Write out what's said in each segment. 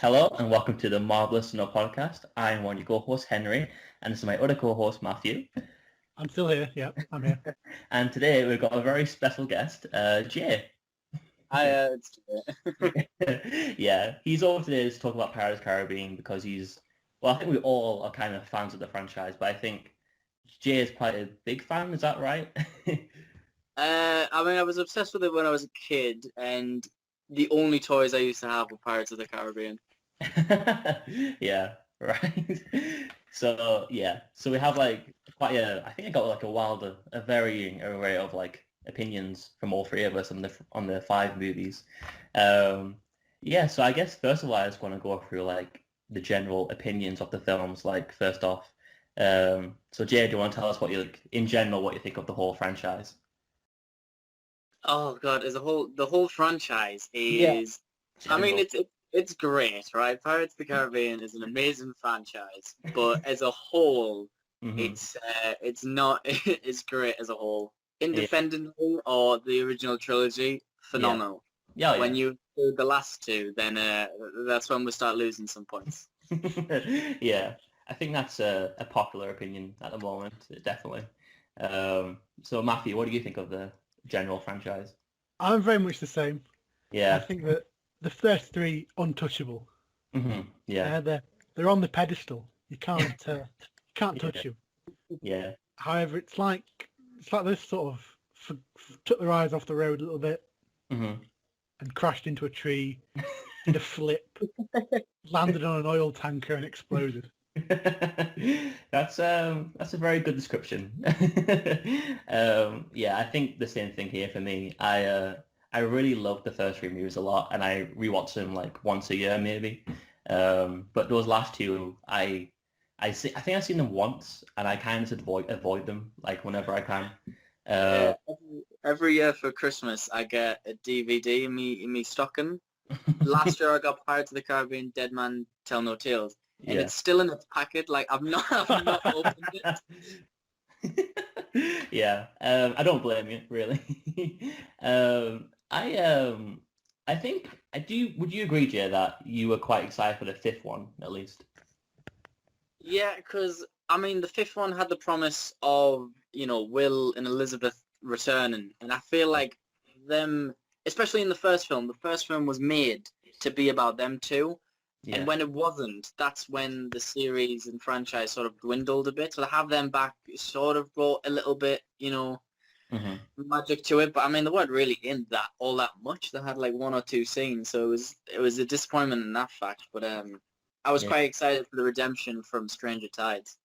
Hello and welcome to the Marvelous No podcast. I am one of your co-hosts, Henry, and this is my other co-host, Matthew. I'm still here. Yeah, I'm here. And today we've got a very special guest, Jay. Hi, it's Yeah, he's over today to talk about Pirates of the Caribbean because I think we all are kind of fans of the franchise, but I think Jay is quite a big fan, is that right? I was obsessed with it when I was a kid, and the only toys I used to have were Pirates of the Caribbean. Yeah, right. So we have like quite I think I got like a varying array of like opinions from all three of us on the five movies. So I guess first of all I just want to go through like the general opinions of the films. Like first off, so Jay, do you want to tell us in general what you think of the whole franchise? Oh God, the whole franchise is. I mean, it's great, right? Pirates of the Caribbean is an amazing franchise, but as a whole, it's not as great as a whole. Independently or the original trilogy, phenomenal. Yeah. When you do the last two, then that's when we start losing some points. Yeah, I think that's a popular opinion at the moment, definitely. So Matthew, what do you think of the general franchise? I'm very much the same. Yeah. I think that the first three untouchable. Yeah. They're on the pedestal. You can't touch them. Yeah. However, it's like this sort of took their eyes off the road a little bit and crashed into a tree, did a flip, landed on an oil tanker and exploded. That's a very good description. I think the same thing here for me. I really love the first three movies a lot, and I rewatch them like once a year maybe. But those last two, I think I've seen them once, and I kind of just avoid them like whenever I can. Every year for Christmas, I get a DVD in me stocking. Last year, I got Pirates of the Caribbean: Dead Man Tell No Tales. And it's still in its packet. Like I've not opened it. Yeah, I don't blame you, really. I think I do. Would you agree, Jay, that you were quite excited for the fifth one, at least? Yeah, because I mean, the fifth one had the promise of Will and Elizabeth returning, and I feel like them, especially in the first film. The first film was made to be about them two. Yeah. And when it wasn't, that's when the series and franchise sort of dwindled a bit. So to have them back sort of brought a little bit, magic to it. But I mean, they weren't really in all that much. They had like one or two scenes, so it was a disappointment in that fact. But I was quite excited for the redemption from Stranger Tides.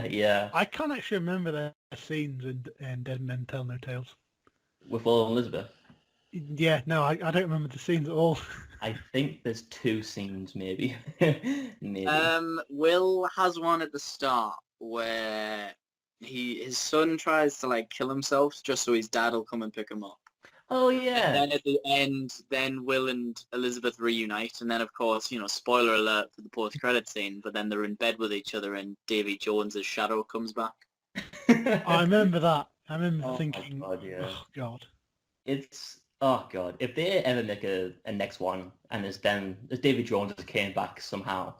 Yeah. I can't actually remember the scenes in Dead Men Tell No Tales. With Will and Elizabeth? Yeah, no, I don't remember the scenes at all. I think there's two scenes, maybe. Maybe. Will has one at the start where his son tries to like kill himself just so his dad will come and pick him up. Oh yeah. And then at the end, then Will and Elizabeth reunite, and then of course, spoiler alert for the post-credit scene, but then they're in bed with each other, and Davy Jones's shadow comes back. I remember that. I remember thinking, God, yeah. Oh God. Oh God, if they ever make a next one and as David Jones came back somehow,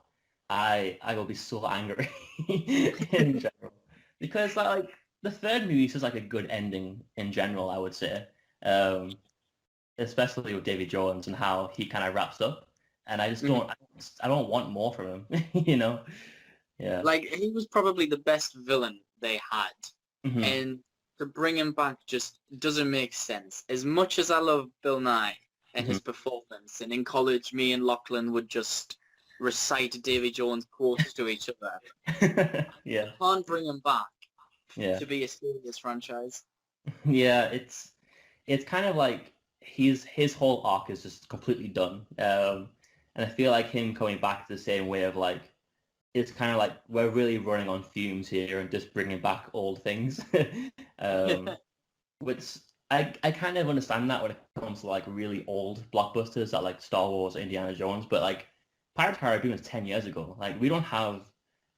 I will be so angry in general. Because like the third movie is like a good ending in general, I would say. Especially with David Jones and how he kind of wraps up. And I just I don't want more from him, Yeah. Like he was probably the best villain they had. And to bring him back just doesn't make sense. As much as I love Bill Nye and his performance, and in college, me and Lachlan would just recite Davy Jones quotes to each other. Yeah. I can't bring him back to be a serious franchise. Yeah, it's kind of like his whole arc is just completely done. And I feel like him coming back to the same way of like, it's kind of like we're really running on fumes here and just bringing back old things. Which I kind of understand that when it comes to like really old blockbusters that like Star Wars or Indiana Jones, but like Pirates of the Caribbean was 10 years ago. Like we don't have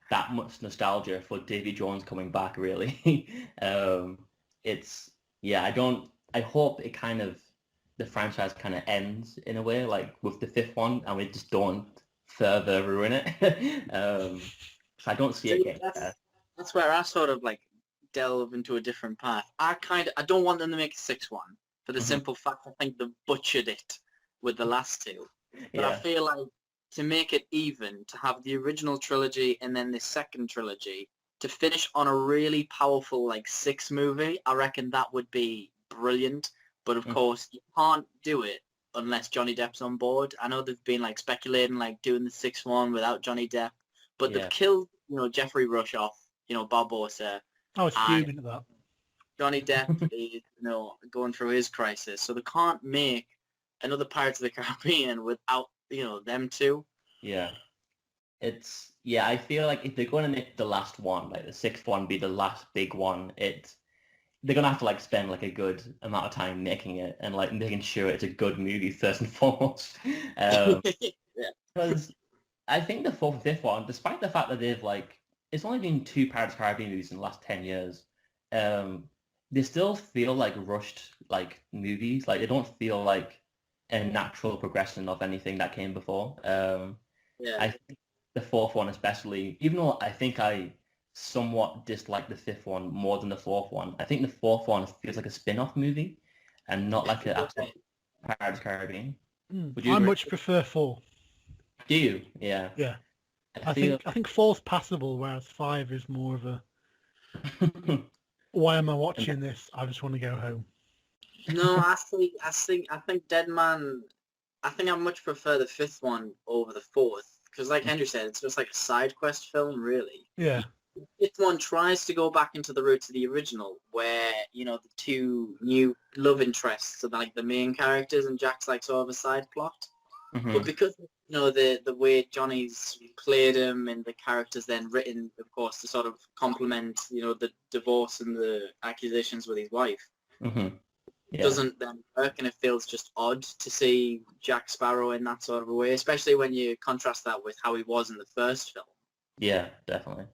that much nostalgia for Davy Jones coming back really. I hope it kind of the franchise kind of ends in a way, like with the fifth one, and we just don't further ruin it. So I don't see it getting there. That's where I sort of like delve into a different path. I don't want them to make a sixth one for the simple fact I think they've butchered it with the last two. But I feel like to make it even, to have the original trilogy and then the second trilogy, to finish on a really powerful like 6 movie, I reckon that would be brilliant. But of course, you can't do it unless Johnny Depp's on board. I know they've been like speculating like doing the 6th one without Johnny Depp, but they've killed, Jeffrey Rush off, Barbossa. I was fuming at that. Johnny Depp is, going through his crisis, so they can't make another Pirates of the Caribbean without, them two. Yeah. I feel like if they're going to make the last one, like the 6th one be the last big one, they're going to have to like spend like a good amount of time making it and like making sure it's a good movie first and foremost. Because I think the 4th and 5th one, despite the fact that they've like, it's only been 2 Pirates of the Caribbean movies in the last 10 years, they still feel like rushed like movies. Like they don't feel like a natural progression of anything that came before. I think the 4th one especially, even though I think I somewhat dislike the 5th one more than the 4th one, I think the 4th one feels like a spin-off movie and not like an actual Pirates of the Caribbean. Would you I agree? much prefer 4. Do you? Yeah. Yeah. I think 4's passable, whereas 5 is more of a why am I watching this? I just want to go home. No, I think Dead Man. I think I much prefer the 5th one over the 4th because, like Andrew said, it's just like a side quest film, really. Yeah. The 5th one tries to go back into the roots of the original, where the 2 new love interests are like the main characters, and Jack's like sort of a side plot. But because the way Johnny's played him and the characters then written, of course, to sort of complement the divorce and the accusations with his wife. Doesn't then work, and it feels just odd to see Jack Sparrow in that sort of a way, especially when you contrast that with how he was in the first film. Yeah, definitely.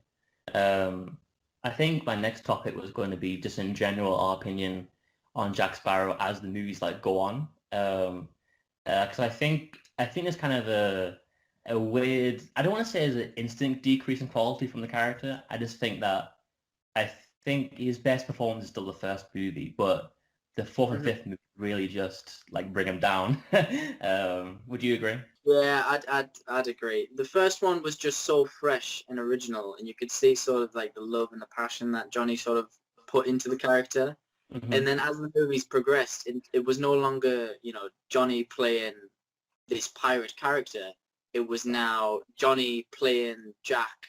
I think my next topic was going to be just in general our opinion on Jack Sparrow as the movies like go on. Because I think it's kind of a weird, I don't want to say it's an instant decrease in quality from the character. I just think that I think his best performance is still the first movie, but the 4th and 5th movie really just like bring him down. Would you agree? Yeah, I'd agree. The first one was just so fresh and original, and you could see sort of like the love and the passion that Johnny sort of put into the character. And then as the movies progressed, it was no longer, Johnny playing this pirate character. It was now Johnny playing Jack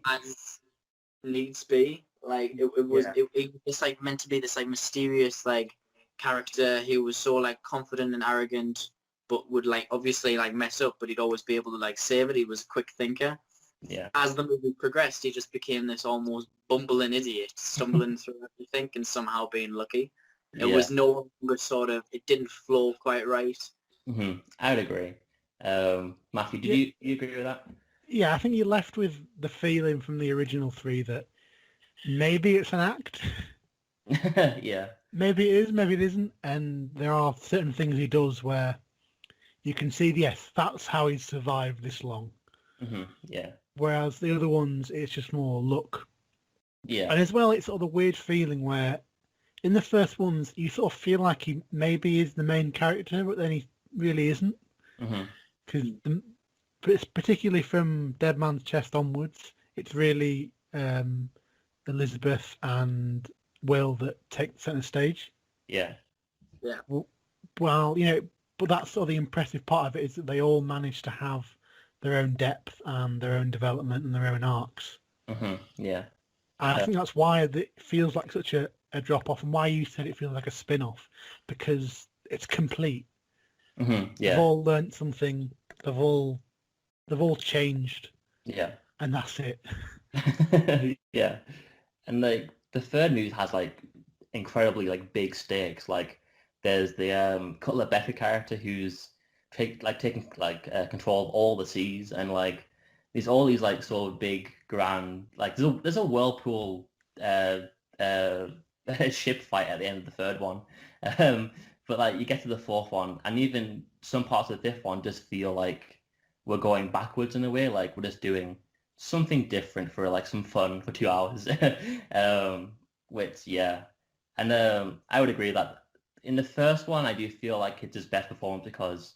as needs be. Like it was it's like meant to be this like mysterious like character who was so like confident and arrogant, but would like obviously like mess up, but he'd always be able to like save it. He was a quick thinker. Yeah. As the movie progressed, he just became this almost bumbling idiot, stumbling through everything and somehow being lucky. It was no longer sort of, it didn't flow quite right. I would agree. Matthew, did you agree with that? Yeah, I think you're left with the feeling from the original 3 that maybe it's an act. Yeah. Maybe it is, maybe it isn't. And there are certain things he does where you can see, yes, that's how he's survived this long. Yeah. Whereas the other ones, it's just more luck. Yeah. And as well, it's sort of the weird feeling where in the first ones, you sort of feel like he maybe is the main character, but then he really isn't. Because particularly from Dead Man's Chest onwards, it's really Elizabeth and Will that take the centre stage. Yeah. Yeah. Well, but that's sort of the impressive part of it is that they all manage to have their own depth and their own development and their own arcs. Yeah. And I think that's why it feels like such a drop-off and why you said it feels like a spin-off, because it's complete. Yeah. They've all learnt something. They've all changed. Yeah. And that's it. Yeah. And like the third movie has like incredibly like big stakes. Like there's the Cutler Becker character who's taking control of all the seas, and like there's all these like sort of big grand like there's a whirlpool ship fight at the end of the third one. But like you get to the fourth one, and even some parts of the fifth one just feel like we're going backwards in a way. Like we're just doing something different for like some fun for 2 hours. Which yeah, and I would agree that in the first one I do feel like it's his best performance because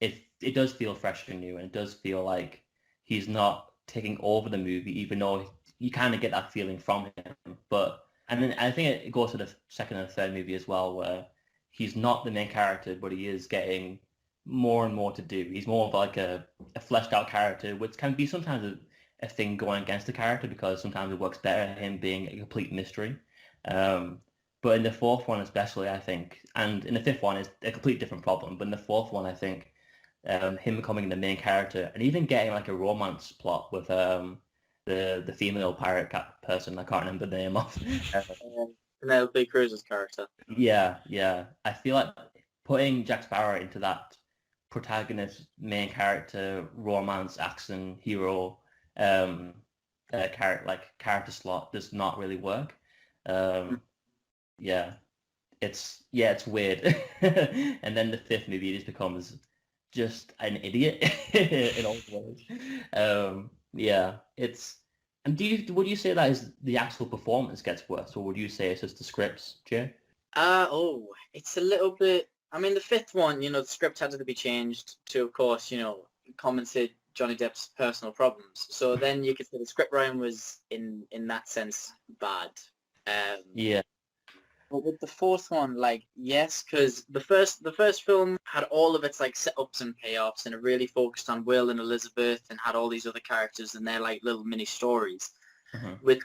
it does feel fresh and new, and it does feel like he's not taking over the movie, even though you kind of get that feeling from him. But and then I think it goes to the second and third movie as well, where he's not the main character, but he is getting more and more to do. He's more of like a fleshed out character, which can be sometimes a thing going against the character because sometimes it works better him being a complete mystery. But in the fourth one especially, I think, and in the fifth one is a completely different problem, but in the fourth one, I think him becoming the main character and even getting like a romance plot with the female pirate person, I can't remember the name of. Penelope Cruz's character. Yeah. I feel like putting Jack Sparrow into that protagonist, main character, romance, action, hero, character slot does not really work. Yeah, it's weird. And then the fifth movie just becomes just an idiot in all ways. Yeah, it's. And would you say that is the actual performance gets worse, or would you say it's just the scripts, Jay? It's a little bit. I mean, the fifth one, the script had to be changed to, of course, compensate Johnny Depp's personal problems. So then you could say the script writing was, in that sense, bad. Yeah. But with the fourth one, like, yes, because the first film had all of its like setups and payoffs, and it really focused on Will and Elizabeth, and had all these other characters and their like little mini stories. With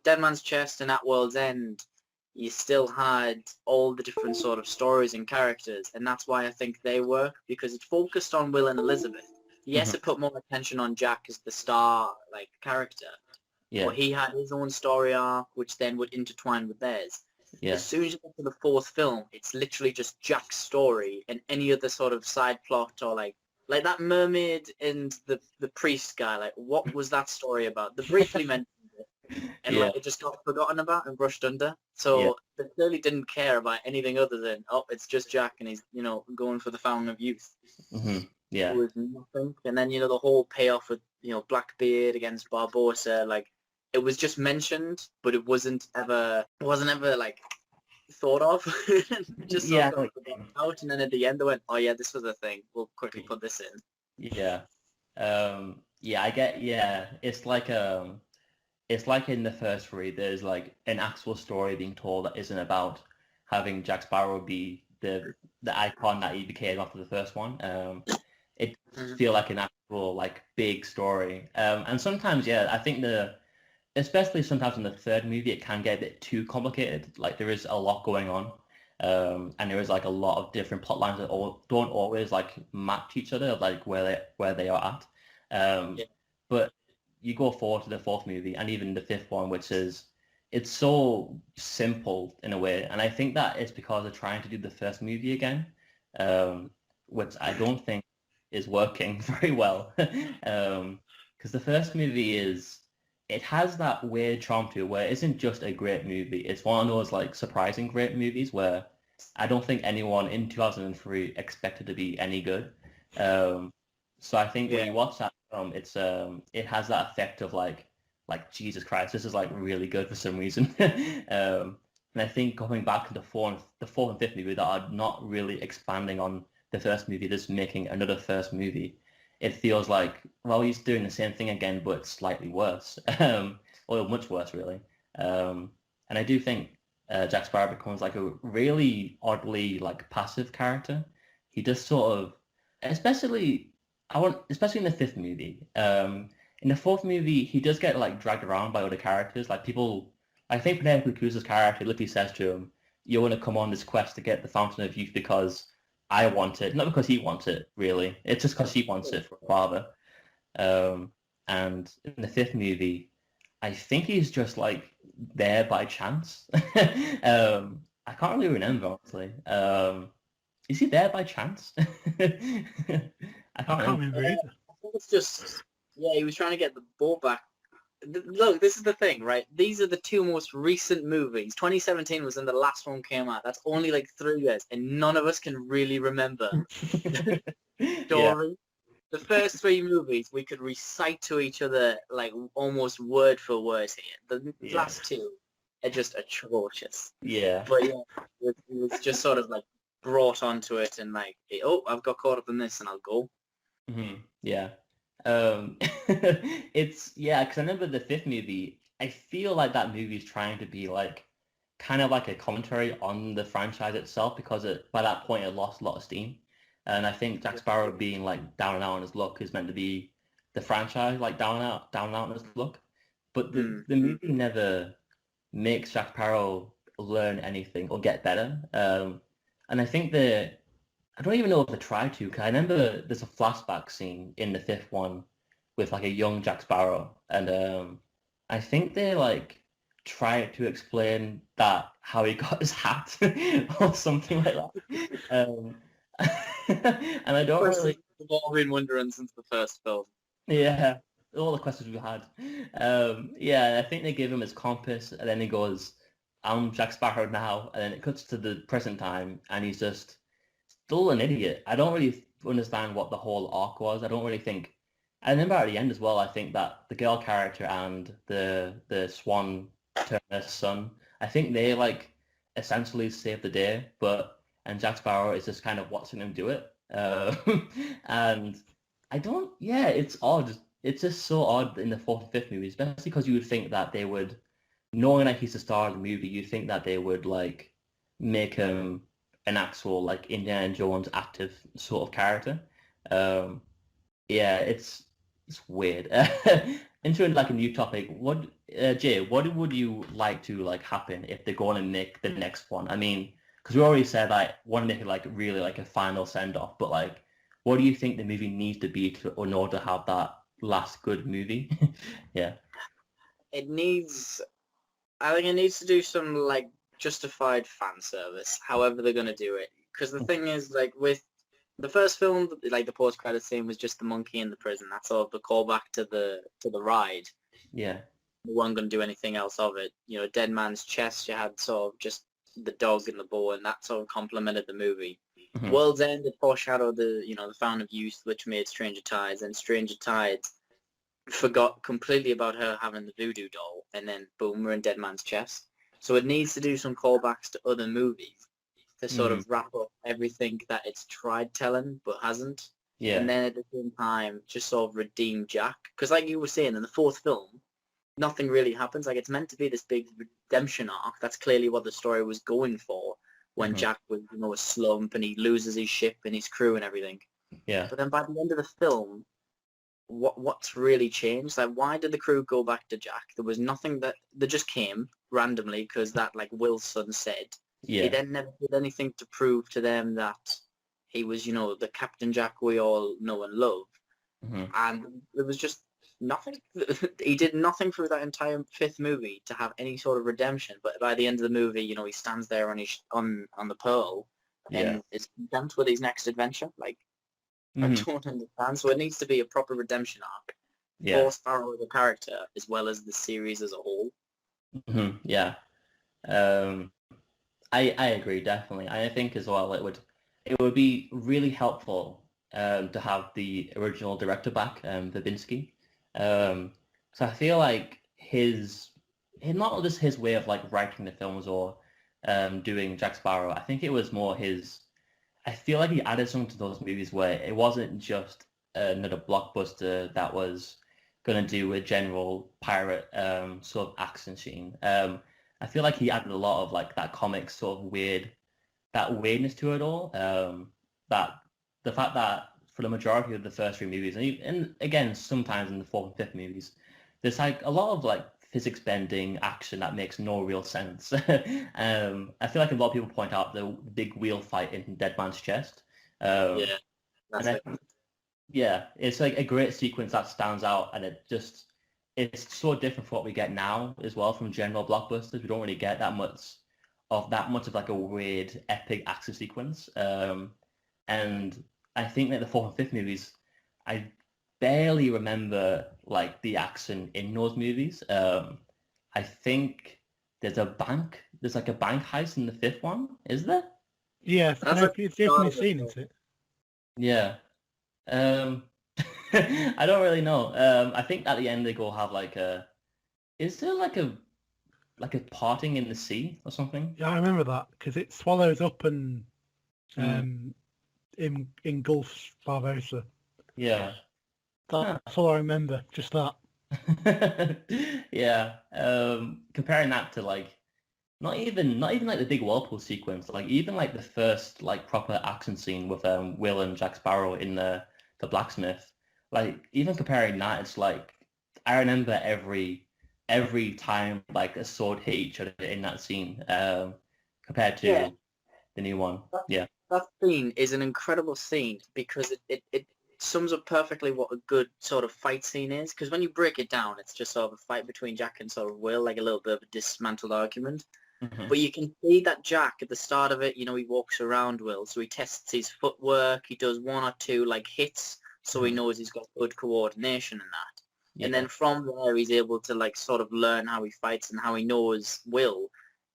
Dead Man's Chest and At World's End, you still had all the different sort of stories and characters, and that's why I think they work, because it focused on Will and Elizabeth. Yes, it put more attention on Jack as the star like character, Yeah. but he had his own story arc, which then would intertwine with theirs. Yeah. As soon as you get to the fourth film, it's literally just Jack's story, and any other sort of side plot or like that mermaid and the priest guy. Like, what was that story about? They briefly mentioned it, and like it just got forgotten about and brushed under. So they clearly didn't care about anything other than it's just Jack and he's going for the fountain of youth. Yeah. It was nothing, and then the whole payoff with Blackbeard against Barbossa, like. It was just mentioned, but it wasn't ever like thought of. Just sort of forgotten out, and then at the end they went, "Oh yeah, this was a thing. We'll quickly put this in." Yeah, I get. Yeah, it's like in the first three, there's like an actual story being told that isn't about having Jack Sparrow be the icon that he became after the first one. It feel like an actual like big story. And sometimes, I think especially sometimes in the third movie, it can get a bit too complicated. Like there is a lot going on, and there is like a lot of different plot lines that don't always like match each other, like where they are at. But you go forward to the fourth movie and even the fifth one, which is it's so simple in a way, and I think that it's because they're trying to do the first movie again, which I don't think is working very well, because the first movie it has that weird charm to it where it isn't just a great movie. It's one of those like surprising great movies where I don't think anyone in 2003 expected to be any good. So I think when you watch that film, it has that effect of like Jesus Christ, this is like really good for some reason. And I think going back to the fourth and fifth movie that are not really expanding on the first movie, just making another first movie. It feels like, well, he's doing the same thing again, but slightly worse, or much worse, really. And I do think Jack Sparrow becomes like a really oddly like passive character. He just sort of, especially in the fifth movie. In the fourth movie, he does get like dragged around by other characters. Like people, I think Penelope Cruz's character literally says to him, "You want to come on this quest to get the Fountain of Youth because." I want it, not because he wants it, really. It's just because she wants it for her father. And in the fifth movie, I think he's just like there by chance. I can't really remember, honestly. Is he there by chance? I can't remember either. I think it's just, he was trying to get the ball back look, this is the thing, right? These are the two most recent movies. 2017 was when the last one came out. That's only like 3 years, and none of us can really remember the Yeah. story. The first 3 movies we could recite to each other like almost word for word here. The Yeah. last 2 are just atrocious. Yeah. But yeah, it was just sort of like brought onto it and like, oh, I've got caught up in this and I'll go. Yeah. It's, yeah, because I remember the 5th movie, I feel like that movie is trying to be like, kind of like a commentary on the franchise itself, because by that point it lost a lot of steam. And I think Jack Sparrow being like down and out on his luck is meant to be the franchise like down and out on his luck. But the movie never makes Jack Sparrow learn anything or get better. And I think I don't even know if they tried to, because I remember there's a flashback scene in the 5th one with like a young Jack Sparrow, and I think they like tried to explain that how he got his hat or something like that. And I don't really. We've all been wondering since the first film. Yeah, all the questions we had. Yeah, I think they give him his compass, and then he goes, "I'm Jack Sparrow now," and then it cuts to the present time, and he's just still an idiot. I don't really understand what the whole arc was. I don't really think. I remember at the end as well. I think that the girl character and the Swan Turner's son, I think they like essentially saved the day, and Jack Sparrow is just kind of watching them do it. And I don't. Yeah, it's odd. It's just so odd in the 4th and 5th movie, especially because you would think that they would, knowing that he's the star of the movie, you'd think that they would like make him an actual like Indiana Jones active sort of character. Yeah, it's weird. Into like a new topic, Jay, what would you like to like happen if they're going to make the next one? I mean, because we already said like want to make it like really like a final send off, but like, what do you think the movie needs to be in order to have that last good movie? Yeah. I think it needs to do some like justified fan service, however they're gonna do it. Because the thing is, like with the first film, like the post-credit scene was just the monkey in the prison. That's all the callback to the ride. Yeah. They weren't gonna do anything else of it. You know, Dead Man's Chest, you had sort of just the dog and the bow, and that sort of complemented the movie. World's End, it foreshadowed the Fountain of Youth, which made Stranger Tides, and Stranger Tides forgot completely about her having the voodoo doll, and then boom, we're in Dead Man's Chest. So it needs to do some callbacks to other movies to sort of wrap up everything that it's tried telling but hasn't. Yeah. And then at the same time, just sort of redeem Jack. Because like you were saying, in the 4th film, nothing really happens. Like it's meant to be this big redemption arc. That's clearly what the story was going for when Jack was, a slump and he loses his ship and his crew and everything. Yeah. But then by the end of the film, what's really changed? Like, why did the crew go back to Jack? There was nothing they just came randomly because that, like Wilson said. Yeah. He then never did anything to prove to them that he was, the Captain Jack we all know and love. And there was just nothing. He did nothing through that entire 5th movie to have any sort of redemption. But by the end of the movie, he stands there on the Pearl and is content with his next adventure. Like, I don't understand. So it needs to be a proper redemption arc for Sparrow as a character as well as the series as a whole. Yeah. I agree, definitely. I think as well it would be really helpful to have the original director back, Verbinski. So I feel like not just his way of like writing the films or doing Jack Sparrow. I think it was more I feel like he added something to those movies where it wasn't just another blockbuster that was going to do a general pirate sort of action scene. I feel like he added a lot of like that comic sort of weirdness to it all. That the fact that for the majority of the first 3 movies, and again sometimes in the 4th and 5th movies, there's like a lot of like physics bending action that makes no real sense. I feel like a lot of people point out the big wheel fight in Dead Man's Chest. It's like a great sequence that stands out, and it's so different from what we get now as well from general blockbusters. We don't really get that much of like a weird epic action sequence. And I think that the 4th and 5th movies, barely remember like the action in those movies. I think there's like a bank heist in the fifth one, is there? Yeah, That's like it's the start definitely of the seen, film. isn't it? Yeah. Um, I don't really know. I think at the end they go have like is there like a parting in the sea or something? Yeah, I remember that because it swallows up and Mm, engulfs Barbosa. yeah. Huh. That's all I remember. Just that. Yeah. Comparing that to like not even like the big whirlpool sequence, like even like the first like proper action scene with Will and Jack Sparrow in the blacksmith. Like even comparing that, it's like I remember every time like a sword hit each other in that scene, compared Yeah, to the new one. that, Yeah. that scene is an incredible scene because it sums up perfectly what a good sort of fight scene is. Because when you break it down, it's just sort of a fight between Jack and sort of Will, like a little bit of a dismantled argument. Hmm. But you can see that Jack at the start of it, he walks around Will, so he tests his footwork, he does one or two like hits, so he Hmm. knows he's got good coordination and that. And Yeah. then from there, he's able to like sort of learn how he fights and how he knows Will,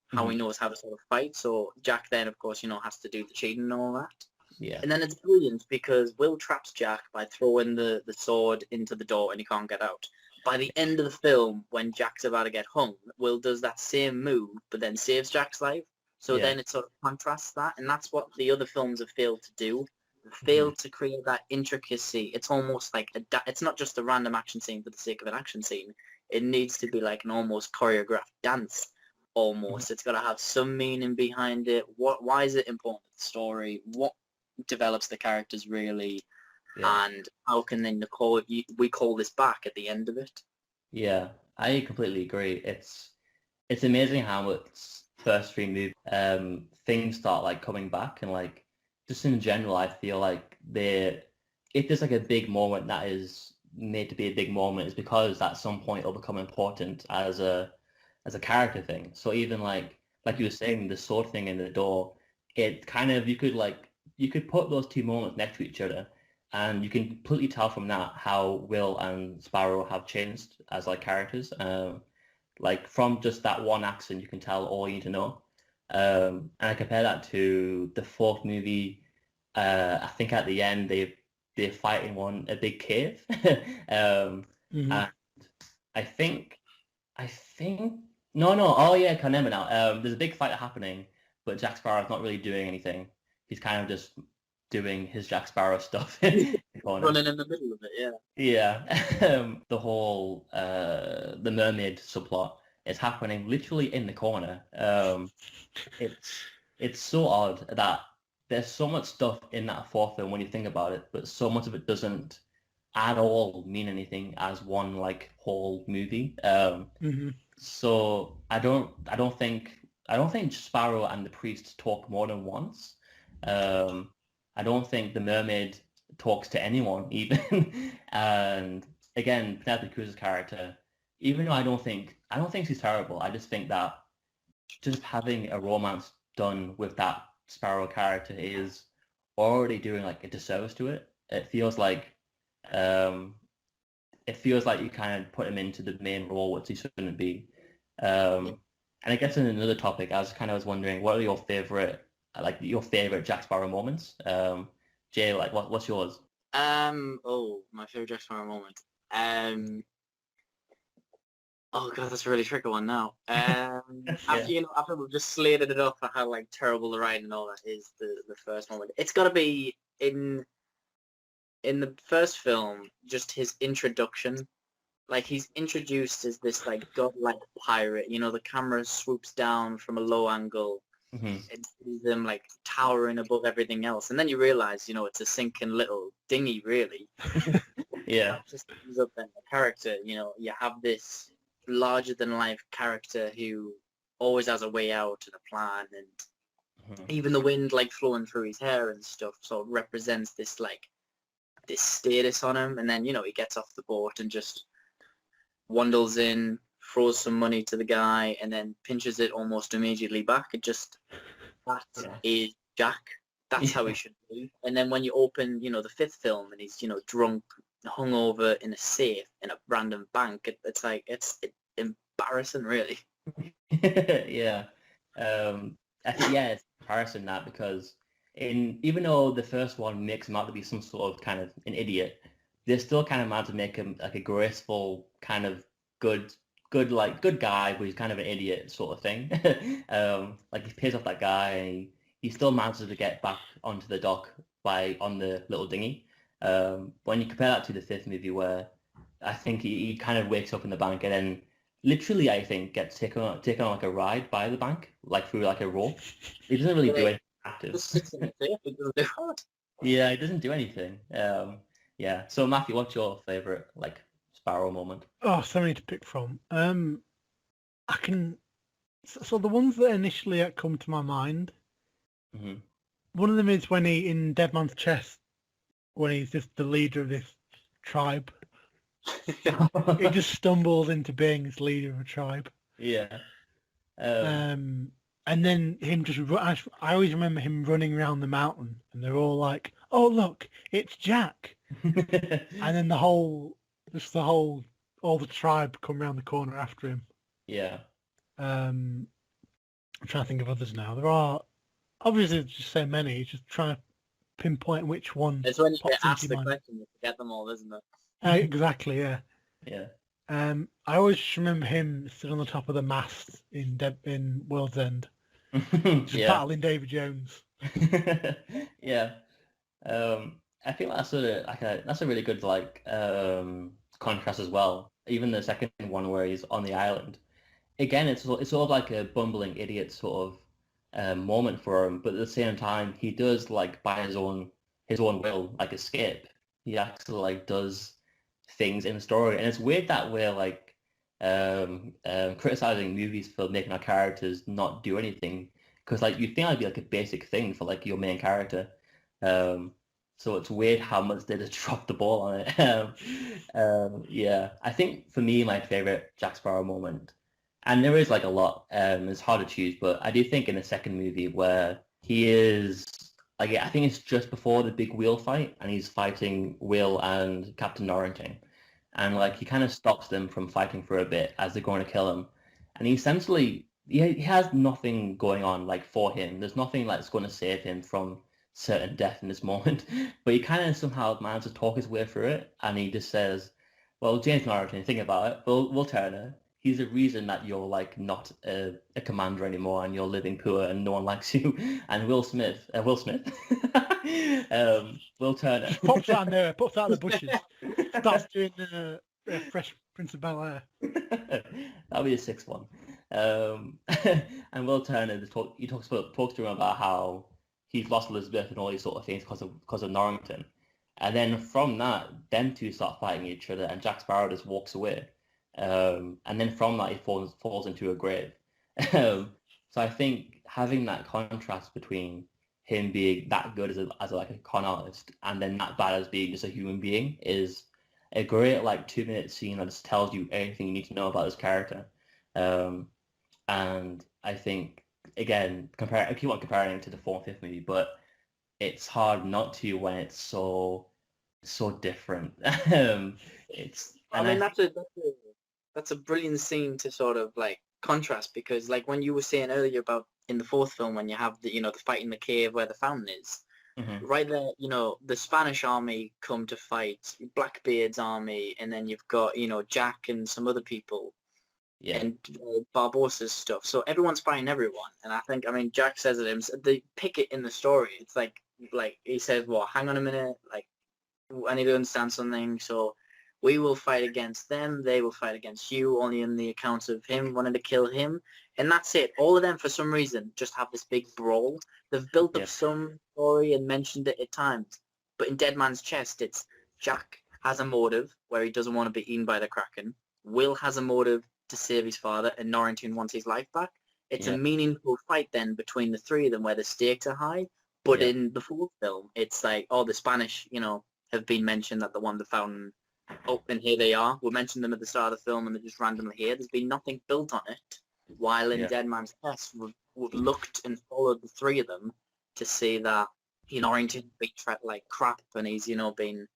how Hmm. he knows how to sort of fight. So Jack then, of course, has to do the cheating and all that. Yeah. And then it's brilliant because Will traps Jack by throwing the sword into the door and he can't get out. By the end of the film, when Jack's about to get hung, Will does that same move, but then saves Jack's life. So Yeah. then it sort of contrasts that, and that's what the other films have failed to do. They've Hmm. failed to create that intricacy. It's almost like it's not just a random action scene for the sake of an action scene. It needs to be like an almost choreographed dance. Hmm. Almost, it's got to have some meaning behind it. Why is it important to the story? What develops the characters really, Yeah. and how can then we call this back at the end of it? Yeah. I completely agree. It's amazing how its first three movies, things start like coming back and like just in general, I feel like if there's like a big moment that is made to be a big moment, it's because at some point it'll become important as a character thing. So even like you were saying, the sword thing in the door, it kind of you could put those two moments next to each other, and you can completely tell from that how Will and Sparrow have changed as like characters. Like from just that one accent, you can tell all you need to know. And I compare that to the fourth movie. I think at the end they fight in a big cave. Hmm. And I think I think no, oh yeah, I can remember now. There's a big fight happening, but Jack Sparrow's not really doing anything. He's kind of just doing his Jack Sparrow stuff in the corner. Running in the middle of it, yeah. Yeah, the whole the mermaid subplot is happening literally in the corner. It's it's so odd that there's so much stuff in that fourth film when you think about it, but so much of it doesn't at all mean anything as one like whole movie. Hmm. So I don't think Sparrow and the priest talk more than once. Um, I don't think the mermaid talks to anyone even. And again, Penelope Cruz's character, even though I don't think she's terrible. I just think that just having a romance done with that Sparrow character is already doing like a disservice to it. Um, it feels like you kind of put him into the main role, which he shouldn't be. Yeah. And I guess in another topic, I was kind of was wondering, what are your favorite Jack Sparrow moments? Jay, like, what's yours? My favorite Jack Sparrow moment. Um, oh god, that's a really tricky one now. Yeah. After we've just slated it off for how like terrible the writing and all that is, the first moment. It's got to be in the first film, just his introduction. Like he's introduced as this like godlike pirate. The camera swoops down from a low angle Hmm. and sees him like towering above everything else, and then you realize, it's a sinking little dinghy, really. Yeah. That just ends up in the character. You have this larger than life character who always has a way out and a plan, and Hmm. even the wind like flowing through his hair and stuff sort of represents this status on him. And then he gets off the boat and just wandles in, throws some money to the guy, and then pinches it almost immediately back. That Yeah. is Jack. That's how he Yeah. should be. And then when you open, the fifth film, and he's, drunk hung over in a safe in a random bank. It's like it's embarrassing, really. Yeah. I think it's a comparison that because even though the first one makes him out to be some sort of kind of an idiot, they still kind of managed to make him like a graceful kind of good guy, but he's kind of an idiot sort of thing. Like he pays off that guy and he still manages to get back onto the dock on the little dinghy. When you compare that to the fifth movie where I think he kind of wakes up in the bank and then literally, I think, gets taken on like a ride by the bank, like through like a rope. He doesn't really do Like, anything active. just sits in the safe. It doesn't do that. Yeah, he doesn't do anything. Yeah. So Matthew, what's your favorite like Sparrow moment? Oh, so many to pick from. I can. So the ones that initially come to my mind. Hmm One of them is when in Dead Man's Chest, when he's just the leader of this tribe. He just stumbles into being this leader of a tribe. Yeah. And then him just. I always remember him running around the mountain, and they're all like, "Oh look, it's Jack!" And then all the tribe come around the corner after him. Yeah. I'm trying to think of others now. There are obviously just so many. Just trying to pinpoint which one It's when you pops get asked into the mind. question, you forget them all, isn't it? Exactly, yeah. Yeah. I always remember him sitting on the top of the mast in World's End, just Yeah. battling David Jones. Yeah. I think that's a really good like contrast as well. Even the second one where he's on the island. Again, it's sort of like a bumbling idiot sort of moment for him, but at the same time, he does like by his own will like escape. He actually like does things in the story, and it's weird that we're like criticizing movies for making our characters not do anything, because like you think that'd be like a basic thing for like your main character. Um, so it's weird how much they just dropped the ball on it. Yeah, I think for me, my favorite Jack Sparrow moment. And there is like a lot. It's hard to choose, but I do think in the second movie where he is like I think it's just before the big wheel fight, and he's fighting Will and Captain Norrington, and like he kind of stops them from fighting for a bit as they're going to kill him, and he essentially he has nothing going on like for him. There's nothing like that's going to save him from certain death in this moment, but he kind of somehow manages to talk his way through it, and he just says, "Well, James Norrington, think about it. Will Turner. He's the reason that you're like not a commander anymore and you're living poor and no one likes you." And Will Smith, Will Turner. Just pops out there, pops out of the bushes, starts doing Fresh Prince of Bel-Air. That'll be the sixth one. And Will Turner, talks to him about how he's lost Elizabeth and all these sort of things because of Norrington. And then from that, them two start fighting each other, and Jack Sparrow just walks away. And then from that, he falls into a grave. So I think having that contrast between him being that good as like a con artist and then that bad as being just a human being is a great like 2-minute scene that just tells you everything you need to know about this character. And I think again, I keep on comparing it to the fourth and fifth movie, but it's hard not to when it's so different. It's I mean, that's a brilliant scene to sort of like contrast, because like when you were saying earlier about in the fourth film when you have the fight in the cave where the fountain is, right there, the Spanish army come to fight Blackbeard's army, and then you've got Jack and some other people. Yeah. And Barbossa's stuff. So everyone's fighting everyone. And I mean, Jack says it himself. They pick it in the story. It's like he says, "Well, hang on a minute. Like, I need to understand something. So we will fight against them. They will fight against you, only in the accounts of him wanting to kill him." And that's it. All of them, for some reason, just have this big brawl. They've built up some story and mentioned it at times. But in Dead Man's Chest, it's Jack has a motive where he doesn't want to be eaten by the Kraken. Will has a motive to save his father, and Norrington wants his life back. It's a meaningful fight then between the three of them where the stakes are high. But in the fourth film, it's like, the Spanish, have been mentioned that they won the fountain. Oh, and here they are. We mentioned them at the start of the film, and they're just randomly here. There's been nothing built on it. While in Dead Man's Chest, we've looked and followed the three of them to see that Norrington's been treated like crap, and he's been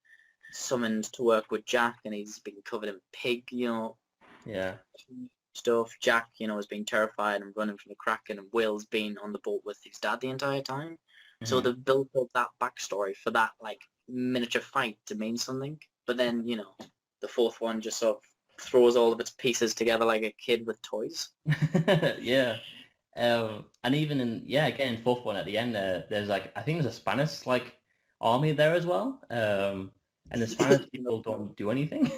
summoned to work with Jack, and he's been covered in pig, Yeah. stuff. Jack, has been terrified and running from the Kraken, and Will's been on the boat with his dad the entire time. So Mhm. they've built up that backstory for that miniature fight to mean something. But then, the fourth one just sort of throws all of its pieces together like a kid with toys. Yeah. And even again, fourth one at the end there's I think there's a Spanish army there as well. And the Spanish people don't do anything.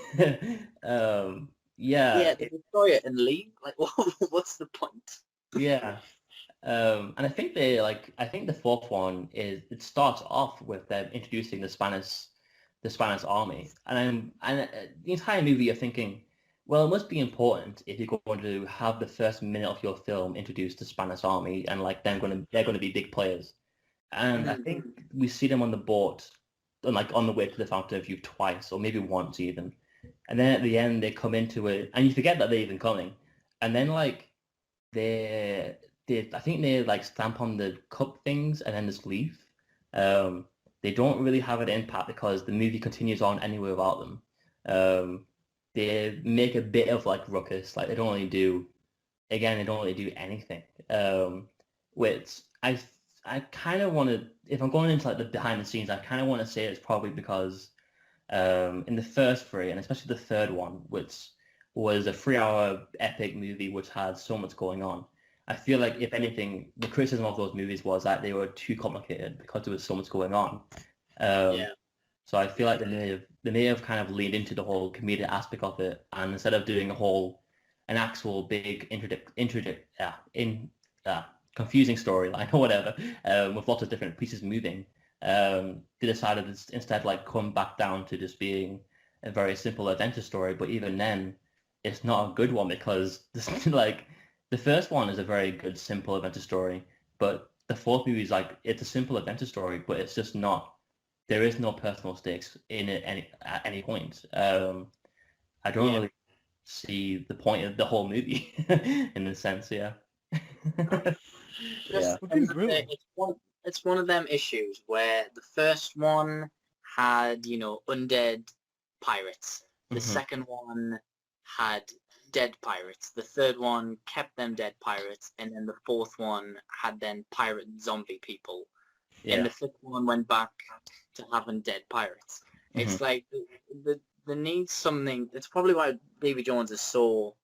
Yeah. Yeah, they destroy it and leave. What's the point? Yeah. And I think the fourth one it starts off with them introducing the Spanish army, and the entire movie you're thinking, well, it must be important if you're going to have the first minute of your film introduce the Spanish army and they're going to be big players. And I think we see them on the boat, on the way to the Fountain of Youth twice, or maybe once even. And then at the end they come into it, and you forget that they're even coming. And then they I think they stamp on the cup things and then just leave. They don't really have an impact because the movie continues on anyway without them. They make a bit of ruckus, they don't really do anything. Which I kind of want to, if I'm going into the behind the scenes, I kind of want to say it's probably because in the first three, and especially the third one, which was a 3-hour epic movie which had so much going on. I feel like, if anything, the criticism of those movies was that they were too complicated because there was so much going on. Yeah. So I feel like they may have kind of leaned into the whole comedic aspect of it, and instead of doing an actual big confusing storyline or whatever, with lots of different pieces moving, they decided to instead come back down to just being a very simple adventure story. But even then, it's not a good one because the first one is a very good simple adventure story, but the fourth movie is it's a simple adventure story, but it's just not. There is no personal stakes in it at any point. I don't really see the point of the whole movie in a sense. Yeah. Yeah. It's one of them issues where the first one had, undead pirates. The second one had dead pirates. The third one kept them dead pirates, and then the fourth one had then pirate zombie people. Yeah. And the fifth one went back to having dead pirates. It's the need something. It's probably why Davy Jones is so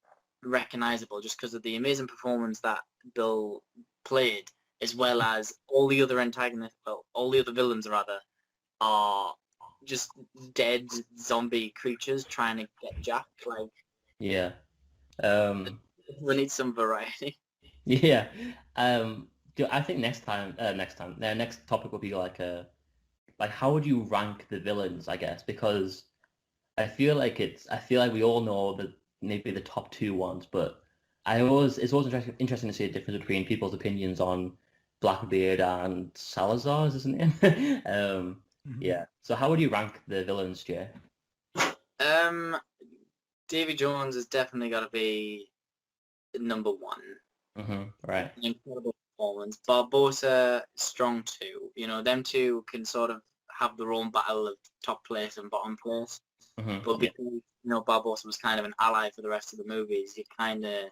recognizable, just because of the amazing performance that Bill played, as well as all the other antagonists, all the other villains rather, are just dead zombie creatures trying to get Jack. Yeah. We need some variety. Yeah. I think next next topic will be how would you rank the villains, I guess, because I feel like we all know that maybe the top two ones, but it's always interesting to see the difference between people's opinions on Blackbeard and Salazar, isn't it? Yeah. So how would you rank the villains, Jay? Davy Jones has definitely got to be number one. Right. An incredible performance. Barbosa, strong too. Them two can sort of have their own battle of top place and bottom place. But because, Barbosa was kind of an ally for the rest of the movies, you kind of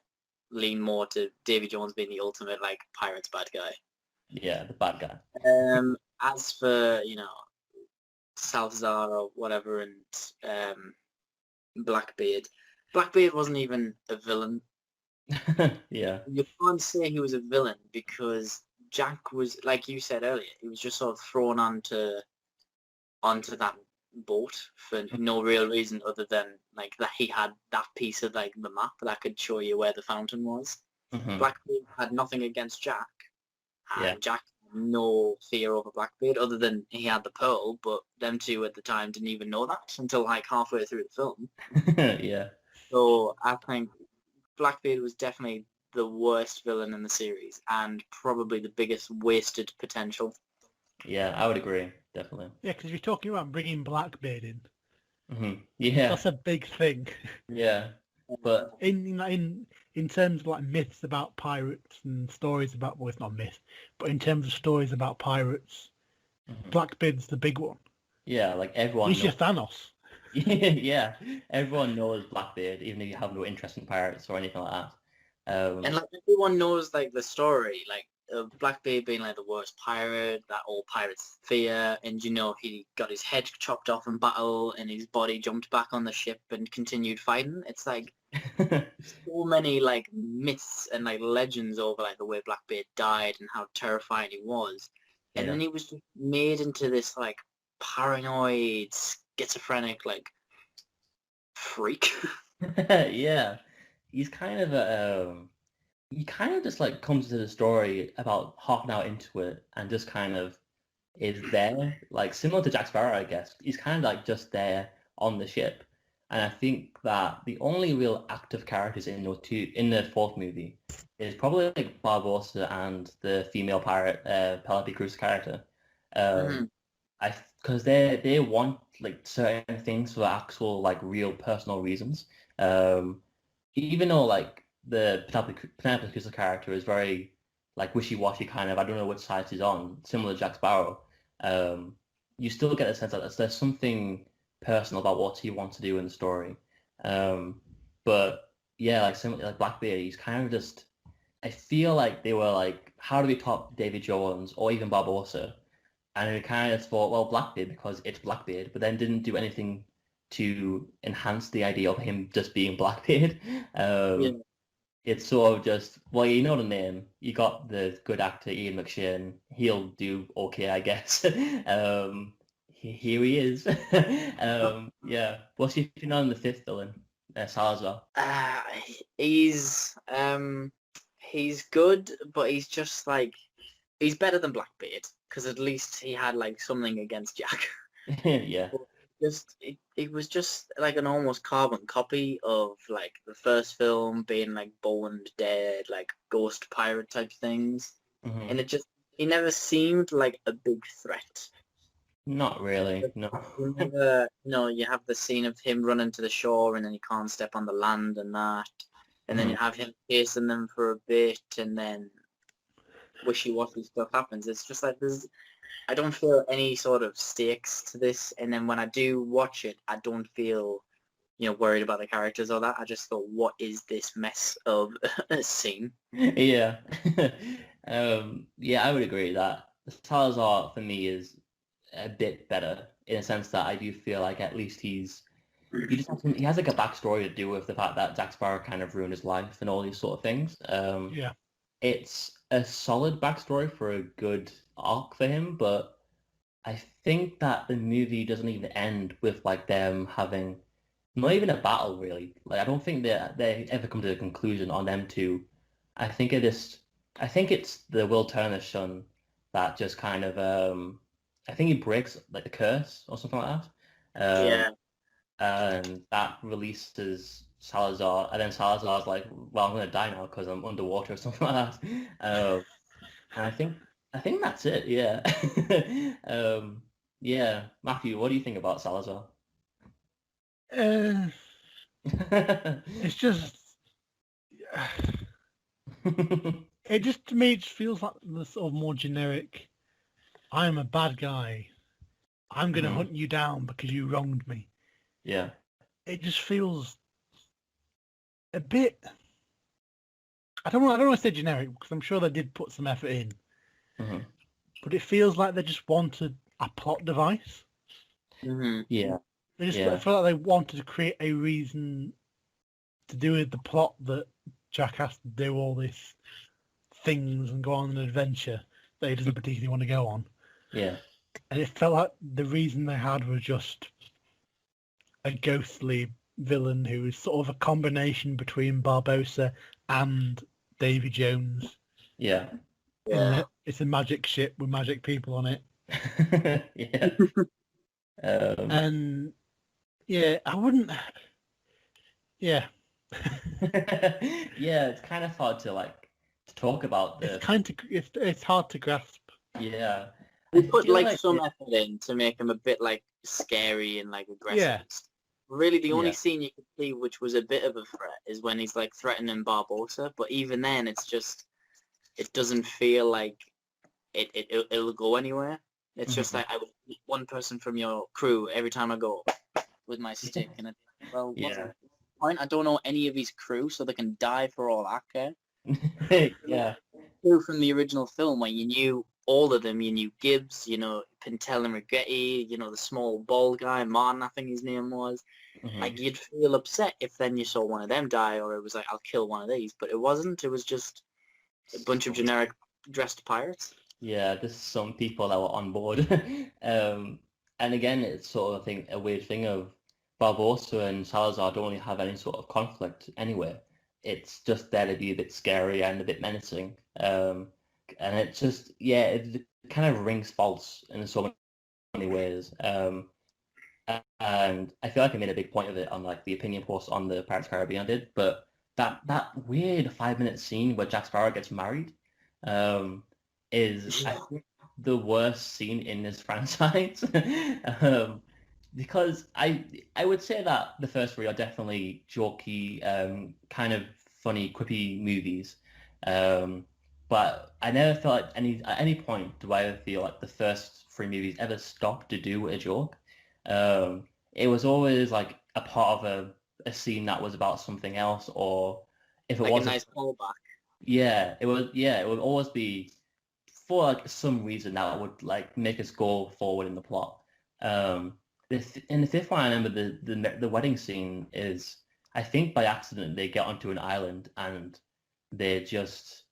lean more to Davy Jones being the ultimate, pirates bad guy. Yeah, the bad guy. As for, Salazar or whatever and Blackbeard wasn't even a villain. Yeah. You can't say he was a villain because Jack was, like you said earlier, he was just sort of thrown onto that boat for no real reason other than that he had that piece of the map that could show you where the fountain was. Blackbeard had nothing against Jack, and Jack had no fear over Blackbeard other than he had the pearl, but them two at the time didn't even know that until halfway through the film. Yeah. So I think Blackbeard was definitely the worst villain in the series and probably the biggest wasted potential. Yeah, I would agree, definitely. Yeah, because you're talking about bringing Blackbeard in. Yeah. That's a big thing. Yeah, but in terms of myths about pirates and stories about, well, it's not myth, but in terms of stories about pirates, Blackbeard's the big one. Yeah, like everyone He's knows. your Thanos. Yeah, everyone knows Blackbeard, even if you have no interest in pirates or anything like that. And like everyone knows like the story, like Blackbeard being like the worst pirate that all pirates fear, and you know he got his head chopped off in battle, and his body jumped back on the ship and continued fighting. It's like so many like myths and like legends over like the way Blackbeard died and how terrifying he was, and Yeah. then he was just made into this like paranoid, schizophrenic like freak. Yeah. He's kind of a he kind of just like comes to the story about half an hour into it and just kind of is there, like similar to Jack Sparrow, I guess. He's kind of like just there on the ship. And I think that the only real active characters in the fourth movie is probably like Barbossa and the female pirate, Penelope Cruz character. Hmm. Because they want like certain things for actual like real personal reasons. Um, Even though like the Penelope Cruz character is very like wishy-washy kind of, I don't know which side she's on, similar to Jack Sparrow. You still get a sense that there's something personal about what he wants to do in the story. Um, but yeah, like similar like Blackbeard, he's kind of just. I feel like they were like, how do we top David Jones or even Barbossa? And we kind of thought, well, Blackbeard because it's Blackbeard, but then didn't do anything to enhance the idea of him just being Blackbeard. Yeah. It's sort of just, well, you know the name. You got the good actor Ian McShane. He'll do okay, I guess. Here he is. Yeah. What's your opinion on the fifth villain, Salazar? Uh, he's he's good, but he's just like he's better than Blackbeard because at least he had like something against Jack. Yeah. But just it was just like an almost carbon copy of like the first film being like Bond dead, like ghost pirate type things, Hmm. and it just he never seemed like a big threat. Not really, Like, no. you never, you have the scene of him running to the shore and then he can't step on the land and that. And then you Mhm. have him chasing them for a bit and then wishy-washy stuff happens. It's just like I don't feel any sort of stakes to this. And then when I do watch it, I don't feel, worried about the characters or that. I just thought, what is this mess of a scene? Yeah. Yeah, I would agree that Salazar for me is a bit better in a sense that I do feel like at least he has like a backstory to do with the fact that Jack Sparrow kind of ruined his life and all these sort of things. Yeah. It's a solid backstory for a good arc for him, but I think that the movie doesn't even end with like them having not even a battle really. Like I don't think they ever come to a conclusion on them two. I think it is. I think it's the Will Turner son that just kind of. I think he breaks like the curse or something like that. Yeah. And that releases Salazar, and then Salazar's like, "Well, I'm gonna die now because I'm underwater" or something like that. And I think that's it. Yeah. Yeah. Matthew, what do you think about Salazar? Uh, it's just, it just to me it just feels like the sort of more generic. I'm a bad guy. I'm going to Mhm. hunt you down because you wronged me. Yeah. It just feels a bit. I don't want to say generic because I'm sure they did put some effort in, Mhm. but it feels like they just wanted a plot device. Hmm. Yeah. They just Yeah. felt like they wanted to create a reason to do with the plot that Jack has to do all these things and go on an adventure that he doesn't particularly want to go on. Yeah. And it felt like the reason they had was just a ghostly villain who is sort of a combination between Barbossa and Davy Jones. Yeah. Yeah. It's a magic ship with magic people on it. Yeah. And yeah, I wouldn't. Yeah, Yeah, it's kind of hard to talk about it's the kind of it's hard to grasp. yeah. They I put feel like like some effort in to make him a bit like scary and like aggressive. Yeah, Really, the only yeah. scene you could see which was a bit of a threat is when he's like threatening Barbossa. But even then, it's just it doesn't feel like it'll go anywhere. It's just like I would eat one person from your crew every time I go with my stick, and it's well, what's Yeah. the point? I don't know any of his crew, so they can die for all I care. Yeah. Crew from the original film, where you knew all of them, you knew Gibbs, Pintel and Rigetti, the small bald guy, Martin, I think his name was. Like, you'd feel upset if then you saw one of them die, or it was like, I'll kill one of these. But it wasn't. It was just a bunch of generic dressed pirates. Yeah, there's some people that were on board. And again, it's sort of, I think, a weird thing of Barbossa and Salazar don't really have any sort of conflict anyway. It's just there to be a bit scary and a bit menacing. And it's just, yeah, it kind of rings false in so many ways. And I feel like I made a big point of it on like the opinion post on the Pirates of the Caribbean I did, but that weird 5 minute scene where Jack Sparrow gets married, is I think the worst scene in this franchise. Because I would say that the first three are definitely jokey, kind of funny, quippy movies. But I never felt like at any point do I ever feel like the first three movies ever stopped to do a joke. It was always like a part of a scene that was about something else, or if it Like was a nice callback. it would always be for like some reason that would like make us go forward in the plot. In the fifth one, I remember the wedding scene is, I think by accident they get onto an island and they just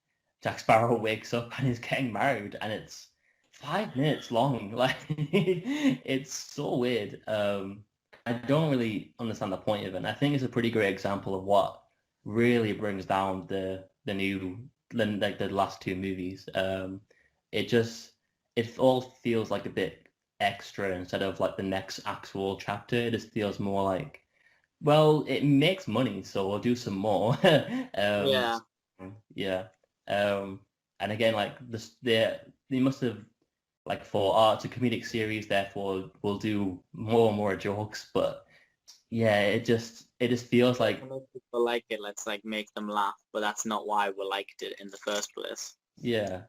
Jack Sparrow wakes up and he's getting married and it's 5 minutes long. Like it's so weird. I don't really understand the point of it. And I think it's a pretty great example of what really brings down the last two movies. It just it all feels like a bit extra instead of like the next actual chapter. It just feels more like, well, it makes money, so we'll do some more. Yeah. Yeah. Um, and again, like this, they must have like for it's a comedic series, therefore we'll do more and more jokes. But yeah, it just feels like Most people like it. Let's like make them laugh, but that's not why we liked it in the first place. yeah,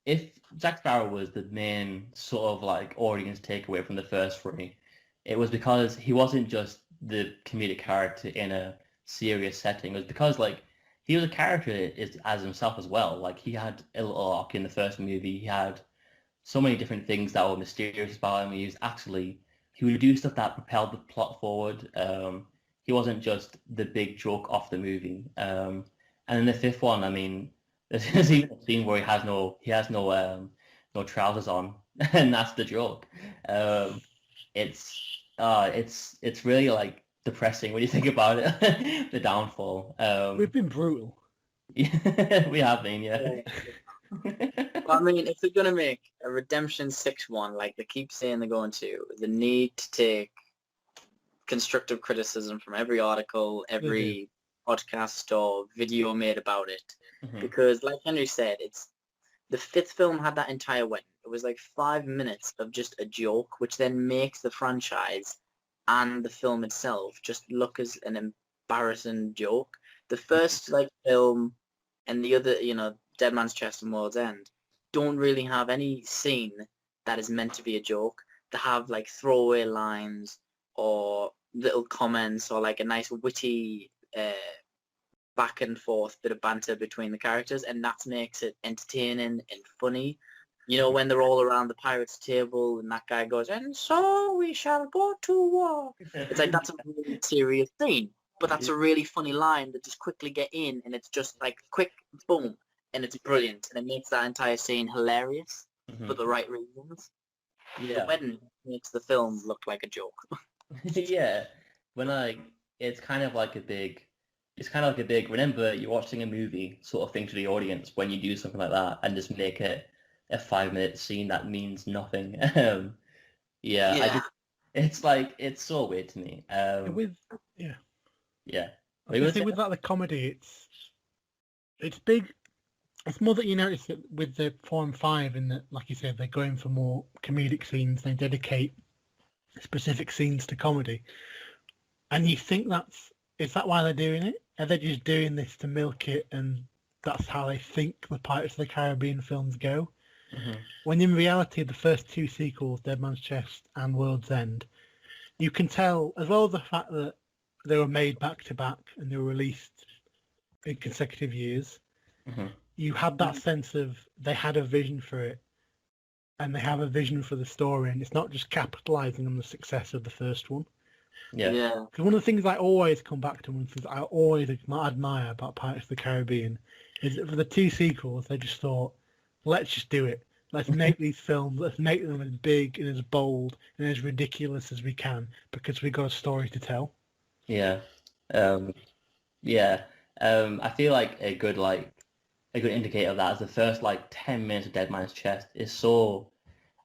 if Jack Sparrow was the main sort of like audience takeaway from the first three, it was because he wasn't just the comedic character in a serious setting. It was because like he was a character as himself as well. Like he had a little arc in the first movie. He had so many different things that were mysterious about him. He would do stuff that propelled the plot forward. He wasn't just the big joke off the movie. And in the fifth one, I mean, there's even a scene where he has no trousers on, and that's the joke. Um, it's really like depressing when you think about it. The downfall. We've been brutal. We have been, yeah. Well, I mean, if they're gonna make a Redemption 6-1, like they keep saying they're going to, they need to take constructive criticism from every article, every podcast or video made about it. Because, like Henry said, the fifth film had that entire wedding. It was like 5 minutes of just a joke, which then makes the franchise and the film itself just look as an embarrassing joke. The first like film and the other, Dead Man's Chest and World's End don't really have any scene that is meant to be a joke. They have like throwaway lines or little comments or like a nice witty back and forth bit of banter between the characters, and that makes it entertaining and funny. When they're all around the pirates' table and that guy goes, and so we shall go to war. It's like, that's a really serious scene, but that's a really funny line that just quickly get in, and it's just like quick, boom, and it's brilliant, and it makes that entire scene hilarious for the right reasons. Yeah. The wedding makes the film look like a joke. Yeah. It's kind of like a big, remember you're watching a movie sort of thing to the audience when you do something like that and just make it a 5 minute scene that means nothing. Yeah. It's so weird to me. Yeah. Yeah. I was with that the comedy, it's big. It's more that you notice it with the 4 and 5 in that, like you said, they're going for more comedic scenes. They dedicate specific scenes to comedy, and you think is that why they're doing it? Are they just doing this to milk it, and that's how they think the Pirates of the Caribbean films go? when in reality the first two sequels, Dead Man's Chest and World's End, you can tell, as well as the fact that they were made back to back and they were released in consecutive years, you had that sense of they had a vision for it, and they have a vision for the story, and it's not just capitalizing on the success of the first one. Yeah. Because one of the things I always come back to, and things I always admire about Pirates of the Caribbean, is that for the two sequels, they just thought, let's just do it. Let's make these films. Let's make them as big and as bold and as ridiculous as we can, because we've got a story to tell. Yeah. Yeah. I feel like a good indicator of that is the first 10 minutes of Dead Man's Chest is so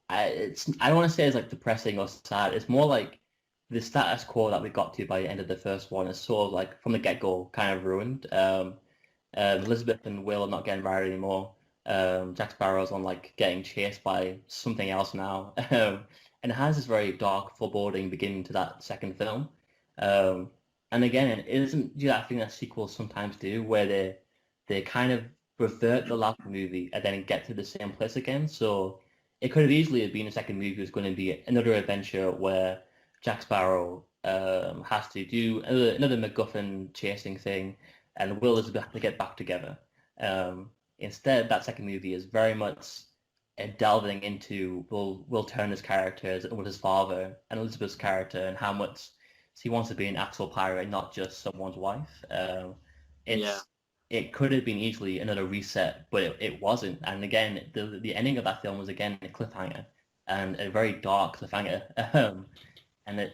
I don't want to say it's depressing or sad. It's more like the status quo that we got to by the end of the first one is sort of from the get-go kind of ruined. Elizabeth and Will are not getting married anymore. Jack Sparrow's on getting chased by something else now. And it has this very dark, foreboding beginning to that second film. And again, it isn't that thing that sequels sometimes do, where they kind of revert the last movie and then get to the same place again. So it could have easily been a second movie was going to be another adventure where Jack Sparrow has to do another MacGuffin chasing thing, and Will Elizabeth have to get back together. Instead, that second movie is very much delving into Will Turner's character with his father and Elizabeth's character and how much he wants to be an actual pirate, not just someone's wife. It could have been easily another reset, but it wasn't. And again, the ending of that film was again a cliffhanger and a very dark cliffhanger. And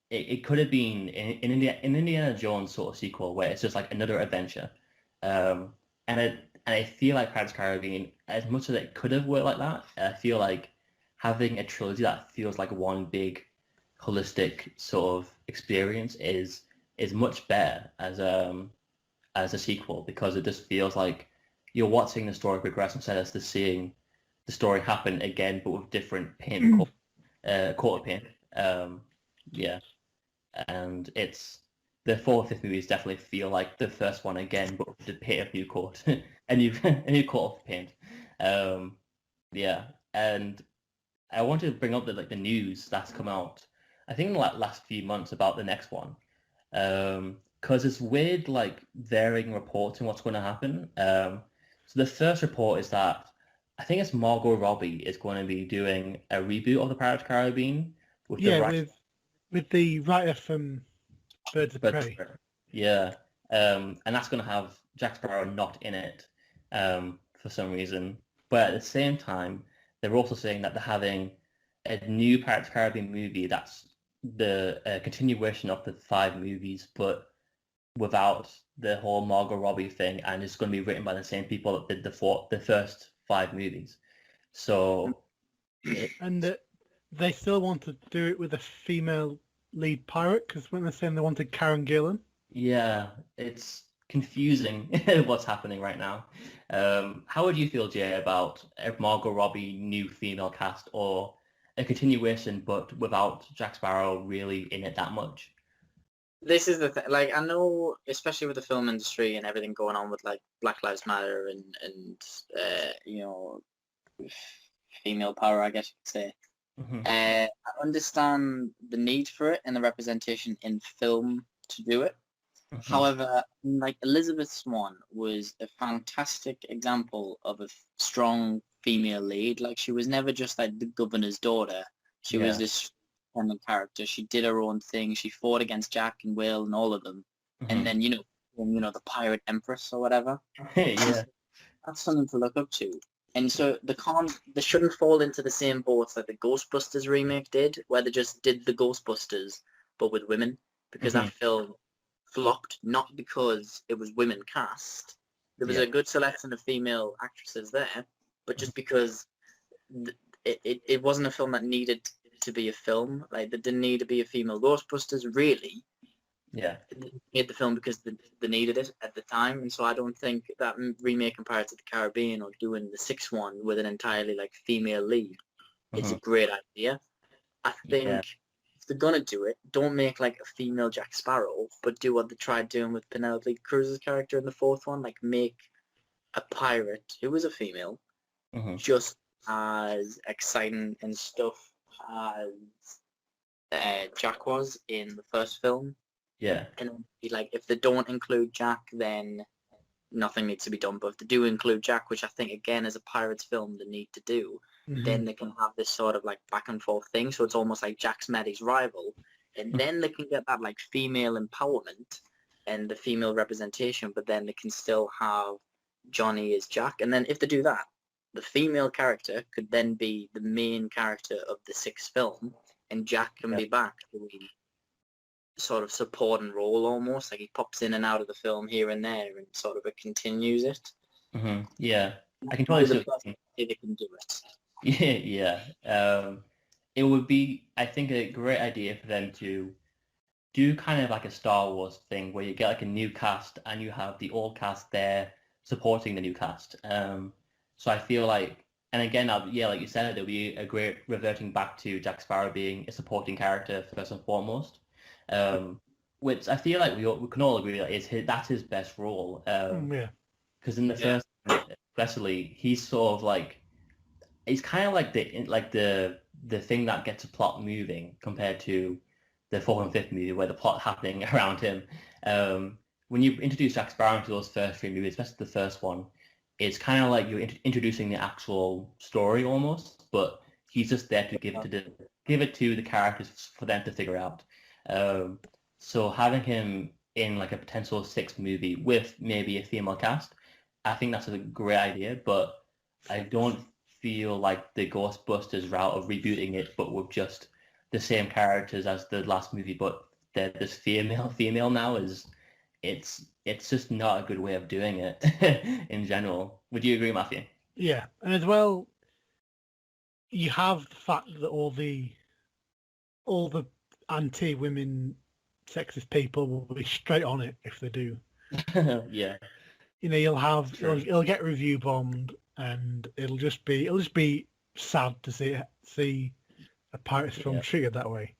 it could have been in Indiana Jones sort of sequel where it's just another adventure. And I feel like Pirates of the Caribbean, as much as it could have worked like that, I feel like having a trilogy that feels like one big holistic sort of experience is much better as a sequel, because it just feels like you're watching the story progress instead of just seeing the story happen again, but with different paint, quarter paint. And it's the fourth and fifth movies definitely feel like the first one again, but with the paint of new coat, a new coat of paint. And I want to bring up the news that's come out, I think in the last few months about the next one. Because it's weird, varying reports on what's going to happen. So the first report is that I think it's Margot Robbie is going to be doing a reboot of the Pirates of the Caribbean with the writer from Birds of Prey. Yeah, and that's going to have Jack Sparrow not in it for some reason. But at the same time, they're also saying that they're having a new Pirates of the Caribbean movie that's the continuation of the 5 movies, but without the whole Margot Robbie thing, and it's going to be written by the same people that did the first 5 movies. So, and they still want to do it with a female lead pirate, because when they're saying they wanted Karen Gillan. Yeah, it's confusing what's happening right now. How would you feel, Jay, about a Margot Robbie new female cast, or a continuation but without Jack Sparrow really in it that much? This is the thing. I know, especially with the film industry and everything going on with Black Lives Matter and female power, I guess you could say. I understand the need for it and the representation in film to do it. However, Elizabeth Swann was a fantastic example of a strong female lead. She was never just the governor's daughter. She was this character. She did her own thing. She fought against Jack and Will and all of them. And then the pirate empress or whatever. Yeah, that's something to look up to. And so they shouldn't fall into the same boats like the Ghostbusters remake did, where they just did the Ghostbusters but with women, because that film flopped, not because it was women cast. There was a good selection of female actresses there, but just because it wasn't a film that needed to be a film. There didn't need to be a female Ghostbusters, really. Yeah. They made the film because they needed it at the time, and so I don't think that remaking Pirates of the Caribbean or doing the sixth one with an entirely female lead is a great idea. I think if they're gonna do it, don't make a female Jack Sparrow, but do what they tried doing with Penelope Cruz's character in the fourth one. Make a pirate who was a female, just as exciting and stuff as Jack was in the first film. Yeah. And like, if they don't include Jack, then nothing needs to be done. But if they do include Jack, which I think again as a Pirates film they need to do, then they can have this sort of like back and forth thing. So it's almost like Jack's met his rival, and then they can get that like female empowerment and the female representation. But then they can still have Johnny as Jack, and then if they do that, the female character could then be the main character of the sixth film, and Jack can be back doing sort of supporting role almost, like he pops in and out of the film here and there and sort of it continues it. Yeah, I can totally see what you mean. They can do it. Yeah. It would be, I think, a great idea for them to do kind of like a Star Wars thing where you get like a new cast and you have the old cast there supporting the new cast. So I feel like, and again, yeah, like you said, there'll be a great reverting back to Jack Sparrow being a supporting character first and foremost, which I feel like we can all agree that that's his best role. Because in the first, especially, he's sort of like, he's kind of like the thing that gets a plot moving compared to the fourth and fifth movie where the plot happening around him. When you introduce Jack Sparrow into those first three movies, especially the first one, it's kind of like you're introducing the actual story almost, but he's just there to give it to the characters for them to figure out. So having him in like a potential sixth movie with maybe a female cast, I think that's a great idea, but I don't feel like the Ghostbusters route of rebooting it, but with just the same characters as the last movie, but they're this female now it's just not a good way of doing it in general. Would you agree, Matthew? Yeah, and as well, you have the fact that all the anti-women sexist people will be straight on it if they do. Yeah. You know, it'll get review bombed, and it'll just be sad to see a Pirates film treated that way.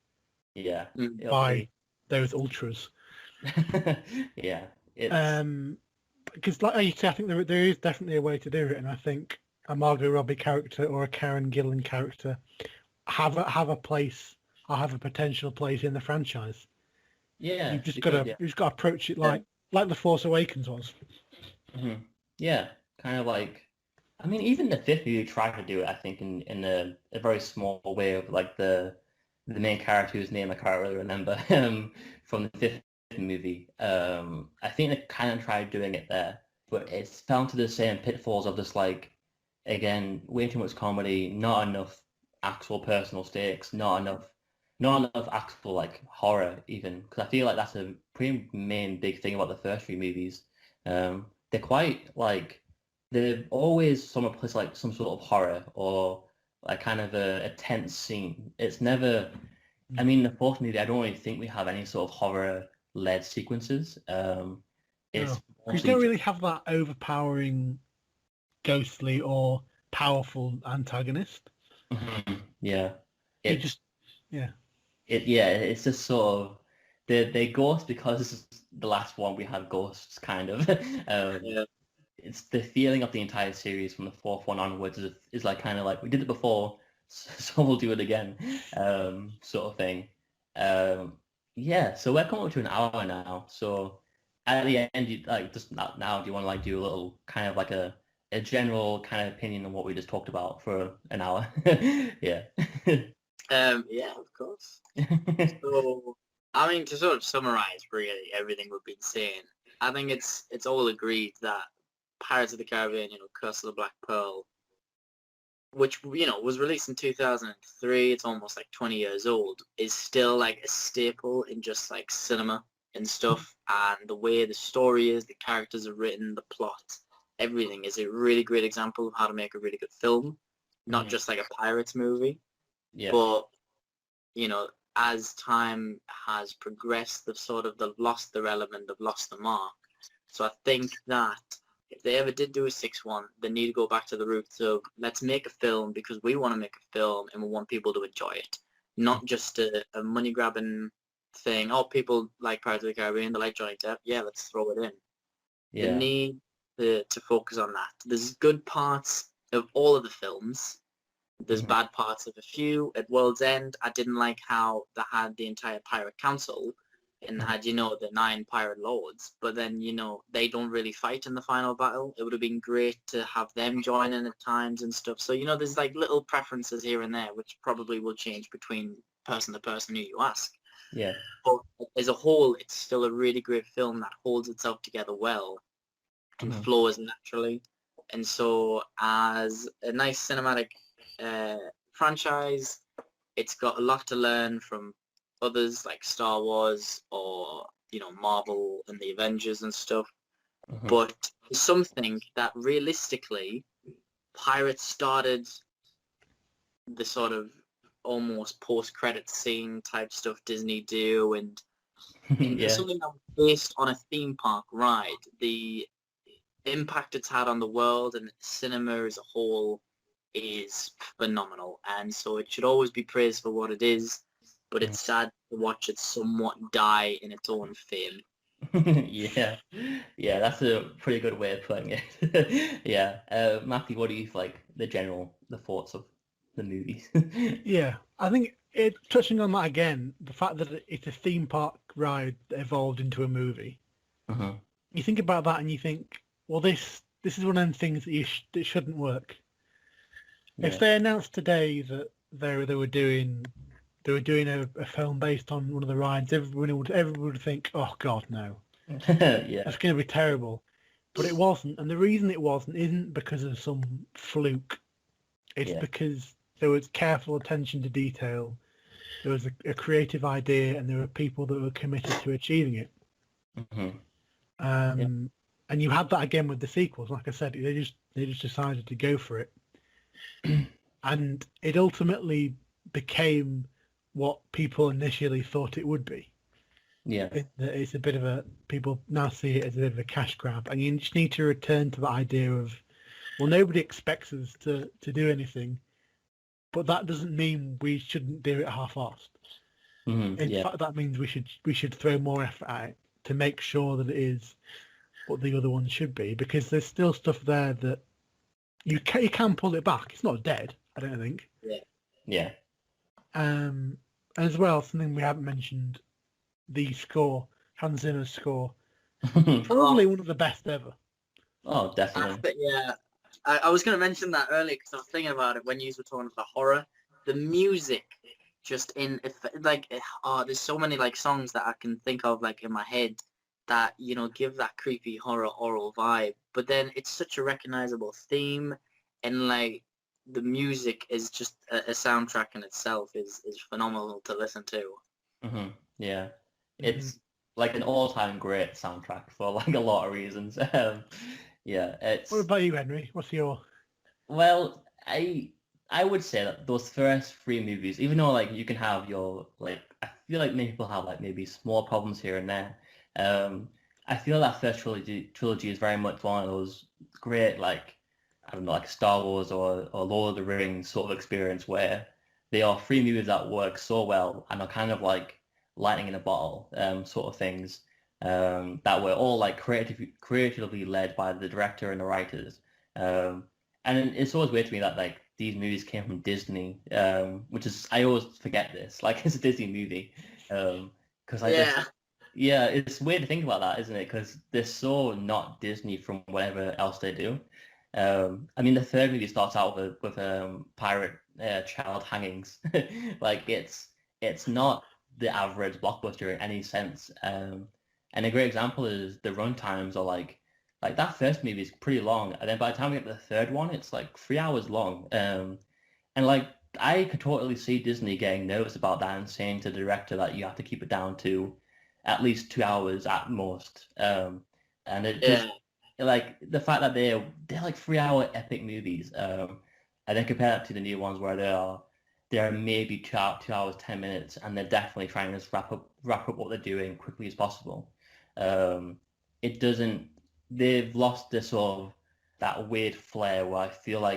Yeah. By those ultras. Yeah. Because like you say, I think there is definitely a way to do it, and I think a Margot Robbie character or a Karen Gillan character have a place, or have a potential place in the franchise. Yeah. You've just got to approach it like The Force Awakens was. Yeah, kind of like, I mean, even the fifth movie tried to do it, I think, in a very small way of like the main character whose name I can't really remember from the fifth movie. I think they kind of tried doing it there, but it's down to the same pitfalls of just like, again, way too much comedy, not enough actual personal stakes, not enough actual like horror even, because I feel like that's a pretty main big thing about the first three movies. They're quite like, they're always some place like some sort of horror or like kind of a tense scene. It's never, I mean, the fourth movie, I don't really think we have any sort of horror-led sequences. It's you don't really have that overpowering, ghostly or powerful antagonist. Yeah. It's just sort of, they ghost because the last one we had ghosts kind of. It's the feeling of the entire series from the fourth one onwards is like kind of like we did it before, so we'll do it again, sort of thing. Yeah, so we're coming up to an hour now. So at the end, just now, do you want to like do a little kind of like a general kind of opinion on what we just talked about for an hour? Yeah. Yeah, of course. So, I mean, to sort of summarize really everything we've been saying, I think it's all agreed that Pirates of the Caribbean, Curse of the Black Pearl, which, was released in 2003, it's almost like 20 years old, is still like a staple in just like cinema and stuff. And the way the story is, the characters are written, the plot, everything is a really great example of how to make a really good film, not just like a Pirates movie. Yeah. But, as time has progressed, they've lost their element, they've lost the mark. So I think that if they ever did do a sixth one, they need to go back to the roots of, let's make a film because we want to make a film and we want people to enjoy it. Not just a money-grabbing thing. Oh, people like Pirates of the Caribbean, they like Johnny Depp. Yeah, let's throw it in. Yeah. They need to focus on that. There's good parts of all of the films, There's bad parts of a few. At World's End, I didn't like how they had the entire pirate council and had, the 9 pirate lords, but then, they don't really fight in the final battle. It would have been great to have them join in at times and stuff. So, there's like little preferences here and there, which probably will change between person to person who you ask. Yeah. But as a whole, it's still a really great film that holds itself together well and flows naturally. And so as a nice cinematic franchise, it's got a lot to learn from others like Star Wars or, Marvel and the Avengers and stuff. But something that realistically, Pirates started the sort of almost post-credit scene type stuff Disney do, and for something that was based on a theme park ride, the impact it's had on the world and cinema as a whole is phenomenal, and so it should always be praised for what it is, but it's sad to watch it somewhat die in its own fame. Yeah, that's a pretty good way of putting it. Yeah, Matthew, what do you like the thoughts of the movies? Yeah, I think touching on that again, the fact that it's a theme park ride that evolved into a movie. You think about that and you think, well, this is one of them things that shouldn't work. Yeah. If they announced today that they were doing a film based on one of the rides, everyone would think, oh God, no. Yeah. It's going to be terrible. But it wasn't, and the reason it wasn't isn't because of some fluke. It's because there was careful attention to detail, there was a creative idea, and there were people that were committed to achieving it. And you had that again with the sequels. Like I said, they just decided to go for it. And it ultimately became what people initially thought it would be. Yeah. It's a bit of people now see it as a bit of a cash grab. And you just need to return to the idea of, well, nobody expects us to do anything, but that doesn't mean we shouldn't do it half-assed. In fact, that means we should throw more effort at it to make sure that it is what the other ones should be, because there's still stuff there that you can pull it back. It's not dead, I don't think. Yeah. And as well, something we haven't mentioned, the score, Hans Zimmer's score, probably one of the best ever. Oh, definitely. I was going to mention that earlier because I was thinking about it when you were talking about horror. The music, just there's so many songs that I can think of in my head that give that creepy horror oral vibe. But then it's such a recognizable theme, and the music is just a soundtrack in itself is phenomenal to listen to. Yeah, it's an all-time great soundtrack for a lot of reasons. It's. What about you, Henry? What's your? Well, I would say that those first 3 movies, even though you can have your I feel like many people have maybe small problems here and there. I feel that first trilogy is very much one of those great I don't know, Star Wars or Lord of the Rings sort of experience where they are 3 movies that work so well and are kind of lightning in a bottle sort of things that were all creatively led by the director and the writers. And it's always weird to me that these movies came from Disney, which is, I always forget this, it's a Disney movie. Because it's weird to think about that, isn't it? Because they're so not Disney from whatever else they do. I mean, the third movie starts out with pirate child hangings. It's not the average blockbuster in any sense. And a great example is the run times are that first movie is pretty long, and then by the time we get to the third one, it's 3 hours long. And I could totally see Disney getting nervous about that and saying to the director that you have to keep it down to at least 2 hours at most. And it just the fact that they're 3-hour epic movies, and then compare that to the new ones where they're maybe 2 hours 10 minutes, and they're definitely trying to just wrap up what they're doing quickly as possible. It doesn't. They've lost this sort of that weird flair where I feel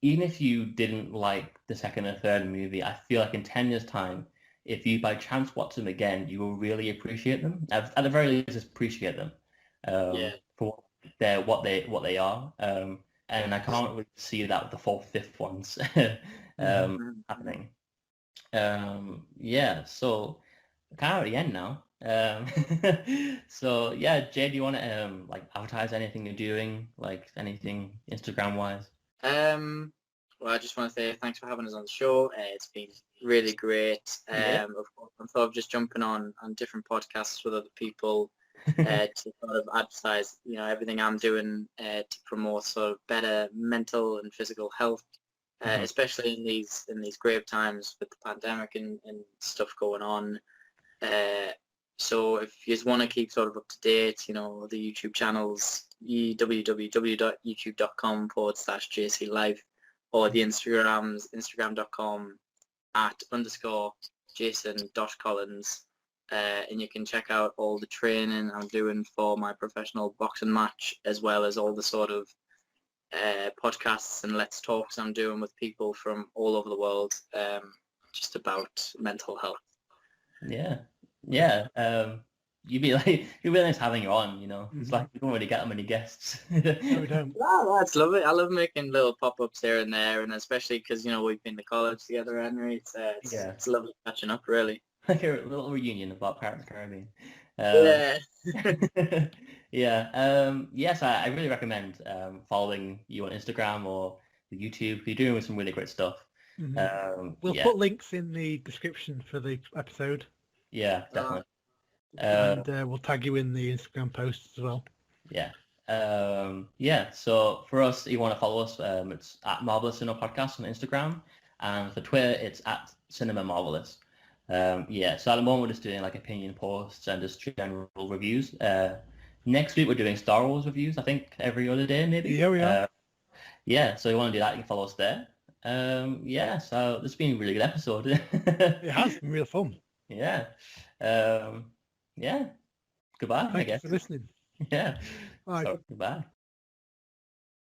even if you didn't like the second and third movie, I feel in 10 years' time, if you by chance watch them again, you will really appreciate them. At the very least, just appreciate them for what they are. And I can't really see that with the 4th, 5th ones. happening. Yeah, so kind of at the end now. So yeah, Jay, do you want to like advertise anything you're doing, like anything Instagram wise? Well, I just want to say thanks for having us on the show. It's been really great. Yeah. Of course, I'm sort of just jumping on different podcasts with other people to sort of advertise, everything I'm doing to promote sort of better mental and physical health, especially in these grave times with the pandemic and stuff going on. So if you just want to keep sort of up to date, the YouTube channels, www.youtube.com/JCLife, or the Instagrams, instagram.com @_Jason.Collins. And you can check out all the training I'm doing for my professional boxing match, as well as all the sort of podcasts and let's talks I'm doing with people from all over the world, just about mental health. Yeah. You'd be nice having you on, It's like we don't really get that many guests. No, we don't. Oh, that's lovely. I love making little pop-ups here and there, and especially because we've been to college together, Henry. It's lovely catching up, really. Like a little reunion about Pirates of the Caribbean. Yeah. Yes, I really recommend following you on Instagram or the YouTube. You're doing some really great stuff. We'll put links in the description for the episode. Yeah, definitely. And we'll tag you in the Instagram posts as well. Yeah. So for us, you want to follow us, it's at Marvelous Cinema Podcast on Instagram, and for Twitter, it's at Cinema Marvelous. So at the moment, we're just doing like opinion posts and just general reviews. Next week, we're doing Star Wars reviews, I think, every other day, maybe. Yeah, we are. So you want to do that, you can follow us there. So this has been a really good episode. It has been real fun. Yeah. Goodbye, I guess. Thanks for listening. Yeah. Bye. So, goodbye.